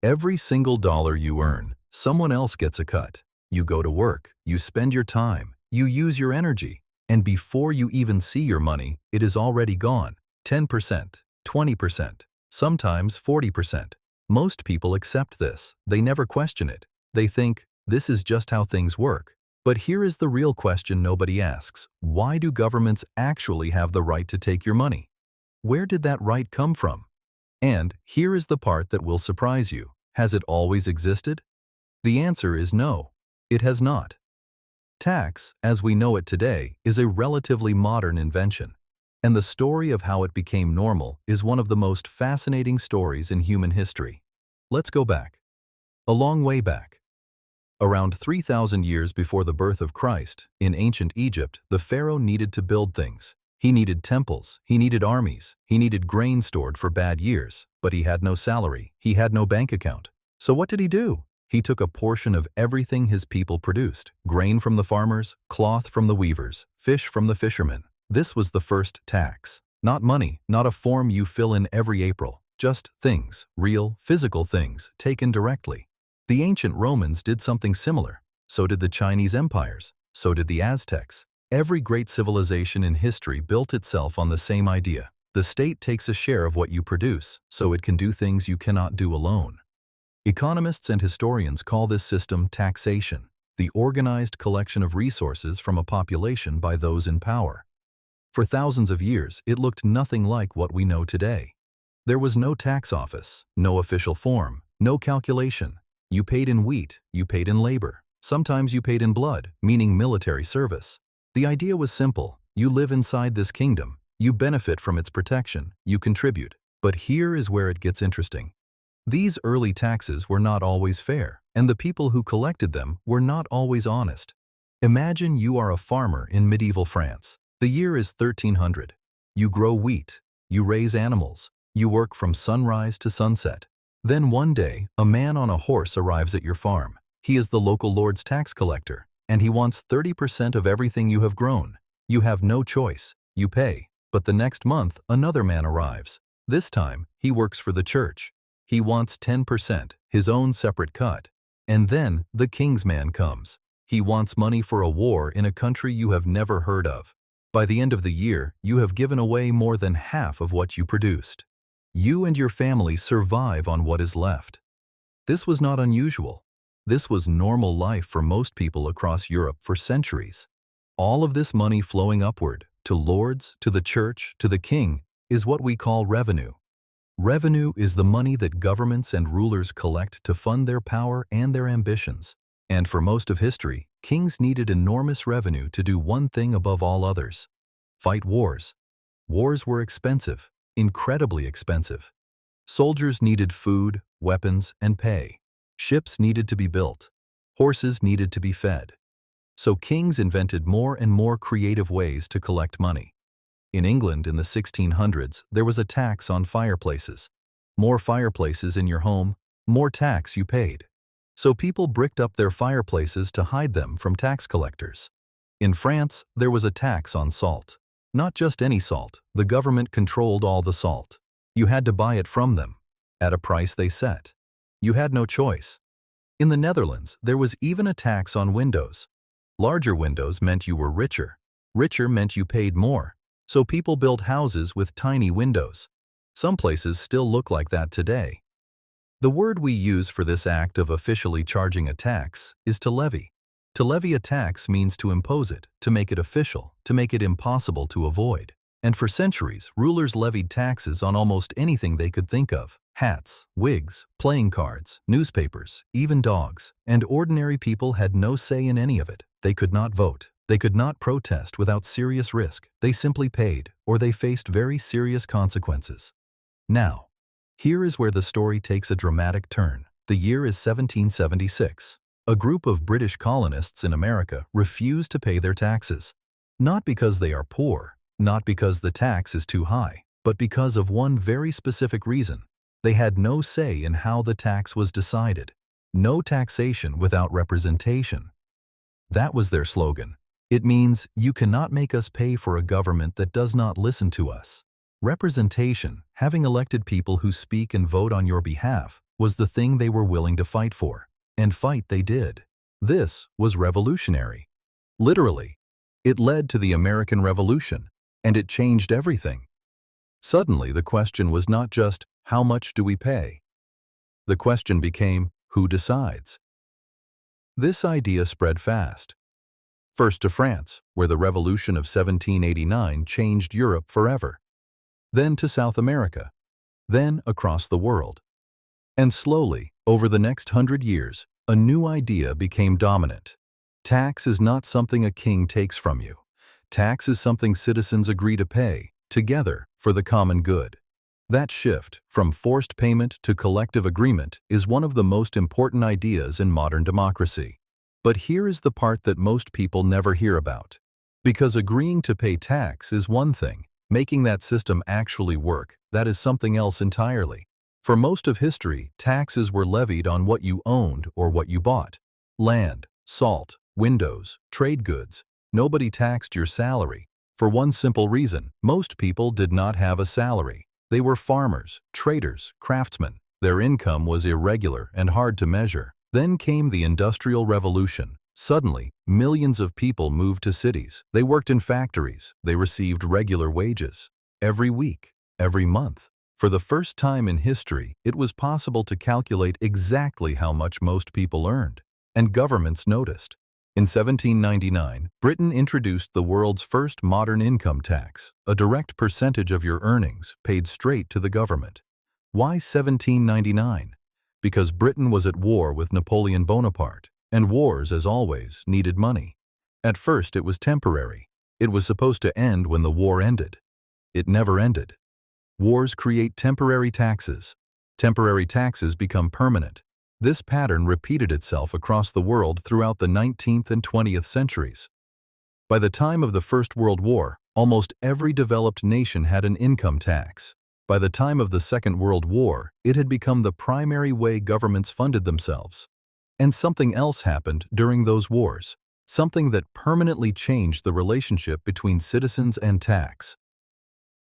Every single dollar you earn, someone else gets a cut. You go to work, you spend your time, you use your energy, and before you even see your money, it is already gone. 10%, 20%, sometimes 40%. Most people accept this. They never question it. They think, this is just how things work. But here is the real question nobody asks. Why do governments actually have the right to take your money? Where did that right come from? And here is the part that will surprise you. Has it always existed? The answer is no, it has not. Tax, as we know it today, is a relatively modern invention. And the story of how it became normal is one of the most fascinating stories in human history. Let's go back. A long way back. Around 3,000 years before the birth of Christ, in ancient Egypt, the pharaoh needed to build things. He needed temples, he needed armies, he needed grain stored for bad years, but he had no salary, he had no bank account. So what did he do? He took a portion of everything his people produced, grain from the farmers, cloth from the weavers, fish from the fishermen. This was the first tax. Not money, not a form you fill in every April, just things, real, physical things, taken directly. The ancient Romans did something similar. So did the Chinese empires. So did the Aztecs. Every great civilization in history built itself on the same idea. The state takes a share of what you produce, so it can do things you cannot do alone. Economists and historians call this system taxation, the organized collection of resources from a population by those in power. For thousands of years, it looked nothing like what we know today. There was no tax office, no official form, no calculation. You paid in wheat, you paid in labor. Sometimes you paid in blood, meaning military service. The idea was simple. You live inside this kingdom. You benefit from its protection. You contribute. But here is where it gets interesting. These early taxes were not always fair, and the people who collected them were not always honest. Imagine you are a farmer in medieval France. The year is 1300. You grow wheat. You raise animals. You work from sunrise to sunset. Then one day, a man on a horse arrives at your farm. He is the local lord's tax collector, and he wants 30% of everything you have grown. You have no choice. You pay. But the next month, another man arrives. This time, he works for the church. He wants 10%, his own separate cut. And then, the king's man comes. He wants money for a war in a country you have never heard of. By the end of the year, you have given away more than half of what you produced. You and your family survive on what is left. This was not unusual. This was normal life for most people across Europe for centuries. All of this money flowing upward, to lords, to the church, to the king, is what we call revenue. Revenue is the money that governments and rulers collect to fund their power and their ambitions. And for most of history, kings needed enormous revenue to do one thing above all others: fight wars. Wars were expensive, incredibly expensive. Soldiers needed food, weapons, and pay. Ships needed to be built. Horses needed to be fed. So kings invented more and more creative ways to collect money. In England in the 1600s, there was a tax on fireplaces. More fireplaces in your home, more tax you paid. So people bricked up their fireplaces to hide them from tax collectors. In France, there was a tax on salt. Not just any salt, the government controlled all the salt. You had to buy it from them, at a price they set. You had no choice. In the Netherlands, there was even a tax on windows. Larger windows meant you were richer. Richer meant you paid more. So people built houses with tiny windows. Some places still look like that today. The word we use for this act of officially charging a tax is to levy. To levy a tax means to impose it, to make it official, to make it impossible to avoid. And for centuries, rulers levied taxes on almost anything they could think of: hats, wigs, playing cards, newspapers, even dogs. And ordinary people had no say in any of it. They could not vote. They could not protest without serious risk. They simply paid, or they faced very serious consequences. Now, here is where the story takes a dramatic turn. The year is 1776. A group of British colonists in America refuse to pay their taxes. Not because they are poor, not because the tax is too high, but because of one very specific reason. They had no say in how the tax was decided. No taxation without representation. That was their slogan. It means, you cannot make us pay for a government that does not listen to us. Representation, having elected people who speak and vote on your behalf, was the thing they were willing to fight for. And fight they did. This was revolutionary. Literally, it led to the American Revolution, and it changed everything. Suddenly, the question was not just, how much do we pay? The question became, who decides? This idea spread fast. First to France, where the Revolution of 1789 changed Europe forever. Then to South America. Then across the world. And slowly, over the next 100 years, a new idea became dominant. Tax is not something a king takes from you. Tax is something citizens agree to pay, together, for the common good. That shift, from forced payment to collective agreement, is one of the most important ideas in modern democracy. But here is the part that most people never hear about. Because agreeing to pay tax is one thing, making that system actually work, that is something else entirely. For most of history, taxes were levied on what you owned or what you bought. Land, salt, windows, trade goods. Nobody taxed your salary. For one simple reason, most people did not have a salary. They were farmers, traders, craftsmen. Their income was irregular and hard to measure. Then came the Industrial Revolution. Suddenly, millions of people moved to cities. They worked in factories. They received regular wages. Every week, every month. For the first time in history, it was possible to calculate exactly how much most people earned. And governments noticed. In 1799, Britain introduced the world's first modern income tax, a direct percentage of your earnings paid straight to the government. Why 1799? Because Britain was at war with Napoleon Bonaparte, and wars, as always, needed money. At first, it was temporary. It was supposed to end when the war ended. It never ended. Wars create temporary taxes. Temporary taxes become permanent. This pattern repeated itself across the world throughout the 19th and 20th centuries. By the time of the First World War, almost every developed nation had an income tax. By the time of the Second World War, it had become the primary way governments funded themselves. And something else happened during those wars, something that permanently changed the relationship between citizens and tax.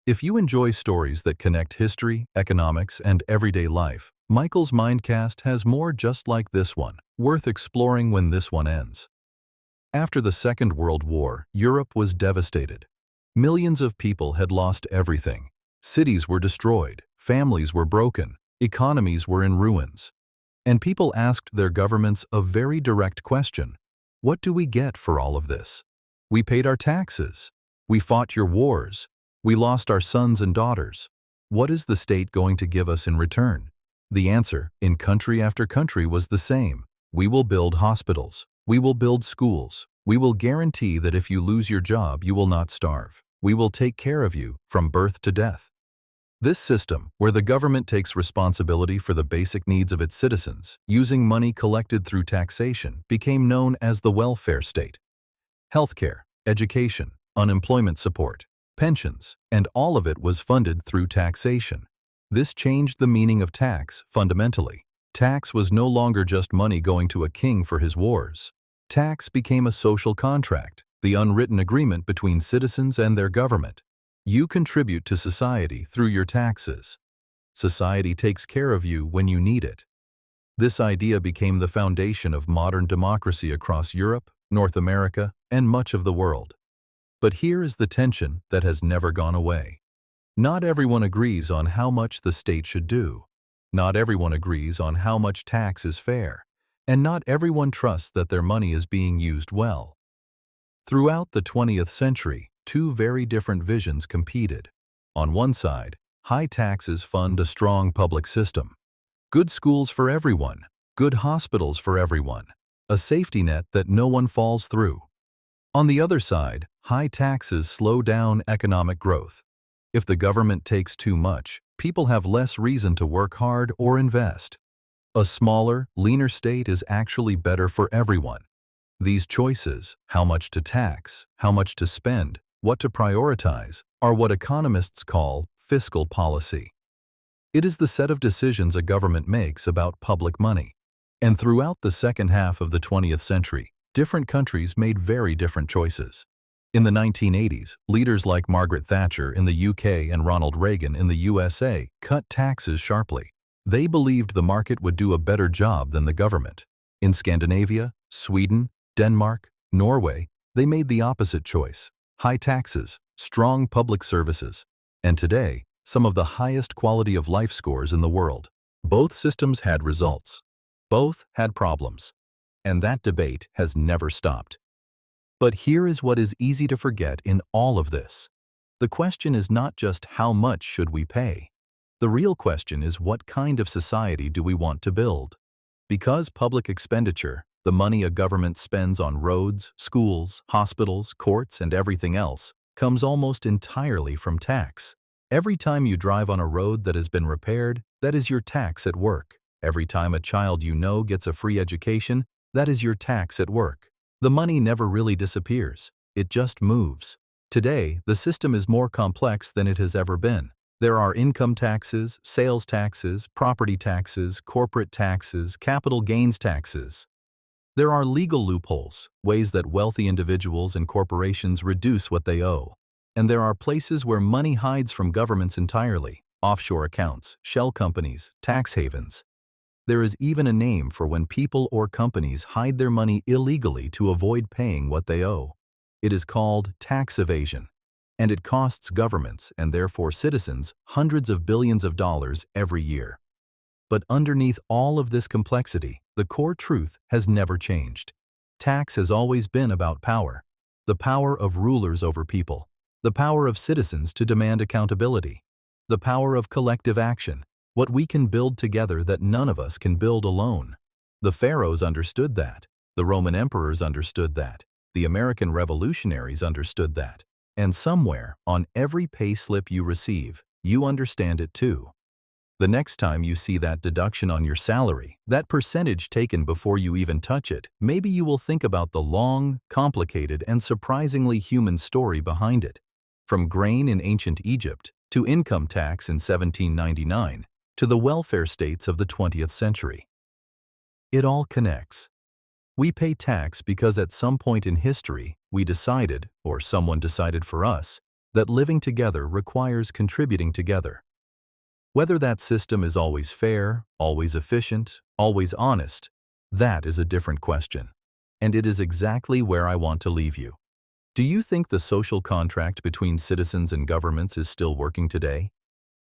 If you enjoy stories that connect history, economics, and everyday life, Michael's Mindcast has more just like this one, worth exploring when this one ends. After the Second World War, Europe was devastated. Millions of people had lost everything. Cities were destroyed, families were broken, economies were in ruins. And people asked their governments a very direct question. What do we get for all of this? We paid our taxes. We fought your wars. We lost our sons and daughters. What is the state going to give us in return? The answer, in country after country, was the same. We will build hospitals. We will build schools. We will guarantee that if you lose your job, you will not starve. We will take care of you from birth to death. This system, where the government takes responsibility for the basic needs of its citizens, using money collected through taxation, became known as the welfare state. Healthcare, education, unemployment support, pensions, and all of it was funded through taxation. This changed the meaning of tax fundamentally. Tax was no longer just money going to a king for his wars. Tax became a social contract, the unwritten agreement between citizens and their government. You contribute to society through your taxes. Society takes care of you when you need it. This idea became the foundation of modern democracy across Europe, North America, and much of the world. But here is the tension that has never gone away. Not everyone agrees on how much the state should do. Not everyone agrees on how much tax is fair. And not everyone trusts that their money is being used well. Throughout the 20th century, two very different visions competed. On one side, high taxes fund a strong public system. Good schools for everyone, good hospitals for everyone, a safety net that no one falls through. On the other side, high taxes slow down economic growth. If the government takes too much, people have less reason to work hard or invest. A smaller, leaner state is actually better for everyone. These choices, how much to tax, how much to spend, what to prioritize, are what economists call fiscal policy. It is the set of decisions a government makes about public money. And throughout the second half of the 20th century, different countries made very different choices. In the 1980s, leaders like Margaret Thatcher in the UK and Ronald Reagan in the USA cut taxes sharply. They believed the market would do a better job than the government. In Scandinavia, Sweden, Denmark, Norway, they made the opposite choice: high taxes, strong public services, and today, some of the highest quality of life scores in the world. Both systems had results. Both had problems. And that debate has never stopped. But here is what is easy to forget in all of this. The question is not just how much should we pay. The real question is what kind of society do we want to build? Because public expenditure, the money a government spends on roads, schools, hospitals, courts, and everything else, comes almost entirely from tax. Every time you drive on a road that has been repaired, that is your tax at work. Every time a child you know gets a free education, that is your tax at work. The money never really disappears. It just moves. Today, the system is more complex than it has ever been. There are income taxes, sales taxes, property taxes, corporate taxes, capital gains taxes. There are legal loopholes, ways that wealthy individuals and corporations reduce what they owe. And there are places where money hides from governments entirely: offshore accounts, shell companies, tax havens. There is even a name for when people or companies hide their money illegally to avoid paying what they owe. It is called tax evasion, and it costs governments, and therefore citizens, hundreds of billions of dollars every year. But underneath all of this complexity, the core truth has never changed. Tax has always been about power. The power of rulers over people. The power of citizens to demand accountability. The power of collective action. What we can build together that none of us can build alone. The pharaohs understood that. The Roman emperors understood that. The American revolutionaries understood that. And somewhere, on every pay slip you receive, you understand it too. The next time you see that deduction on your salary, that percentage taken before you even touch it, maybe you will think about the long, complicated, and surprisingly human story behind it. From grain in ancient Egypt, to income tax in 1799, to the welfare states of the 20th century. It all connects. We pay tax because at some point in history, we decided, or someone decided for us, that living together requires contributing together. Whether that system is always fair, always efficient, always honest, that is a different question. And it is exactly where I want to leave you. Do you think the social contract between citizens and governments is still working today?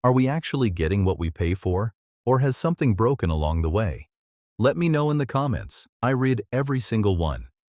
Are we actually getting what we pay for, or has something broken along the way? Let me know in the comments. I read every single one.